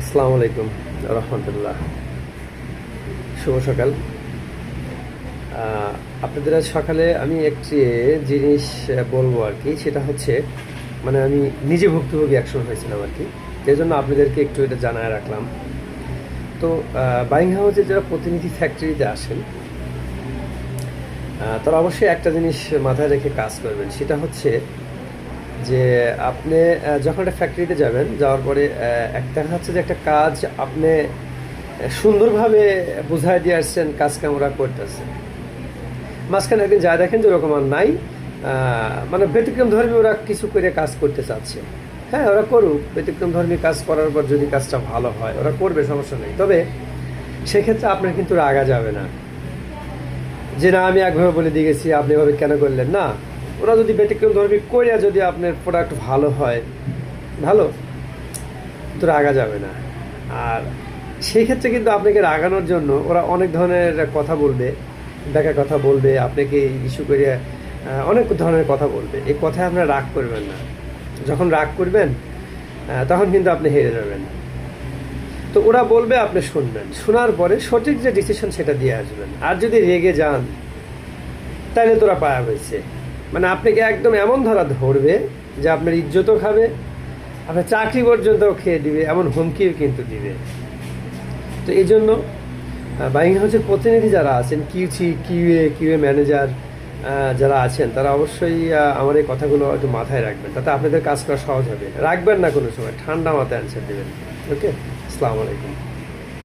আসসালামু আলাইকুম রহমতুল্লাহ। শুভ সকাল। আপনাদের আজ সকালে আমি একটি জিনিস বলবো আর কি, সেটা হচ্ছে মানে আমি নিজে ভুক্তভোগী একসময় হয়েছিলাম আর কি, এই জন্য আপনাদেরকে একটু এটা জানায় রাখলাম। তো বাইং হাউসে যারা প্রতিনিধি ফ্যাক্টরিতে আসেন তারা অবশ্যই একটা জিনিস মাথায় রেখে কাজ করবেন, সেটা হচ্ছে যে আপনি যখন একটা ফ্যাক্টরিতে যাবেন, যাওয়ার পরে একটা হচ্ছে যে একটা কাজ আপনি সুন্দরভাবে বুঝাই দিয়ে আসছেন, কাজ কাম ওরা করতেছে, মাঝখানে একদিন যা দেখেন যে ওরকম আর নাই, মানে ব্যতিক্রম ধর্মী ওরা কিছু করে কাজ করতে চাচ্ছে। হ্যাঁ, ওরা করুক, ব্যতিক্রম ধর্মী কাজ করার পর যদি কাজটা ভালো হয় ওরা করবে, সমস্যা নেই। তবে সেক্ষেত্রে আপনার কিন্তু রাগা যাবে না যে না আমি একভাবে বলে দিয়ে গেছি আপনি এভাবে কেন করলেন না। ওরা যদি ব্যতিক্রম ধর্মী করে যদি আপনার প্রোডাক্ট ভালো হয়, ভালো, কিন্তু রাগা যাবে না। আর সেই ক্ষেত্রে কিন্তু আপনাকে রাগানোর জন্য ওরা অনেক ধরনের কথা বলবে, দেখা কথা বলবে, আপনাকে ইস্যু করে অনেক ধরনের কথা বলবে। এই কথায় আপনার রাগ করবেন না। যখন রাগ করবেন তখন কিন্তু আপনি হেরে যাবেন। তো ওরা বলবে, আপনি শুনবেন, শোনার পরে সঠিক যে ডিসিশন সেটা দিয়ে আসবেন। আর যদি রেগে যান তাহলে তোরা পায়া হয়েছে, মানে আপনাকে একদম এমন ধরা ধরবে যে আপনার ইজ্জতও খাবে, আপনার চাকরি পর্যন্তও খেয়ে দিবে, এমন হুমকিও কিন্তু দিবে। তো এই জন্য বাইং হাউসের প্রতিনিধি যারা আছেন, কিউএ ম্যানেজার যারা আছেন, তারা অবশ্যই আমার এই কথাগুলো একটু মাথায় রাখবেন, তাতে আপনাদের কাজ করা সহজ হবে। রাখবেন না কোনো সময়, ঠান্ডা মাথায় অ্যান্সার দেবেন। ওকে, আসসালামু আলাইকুম।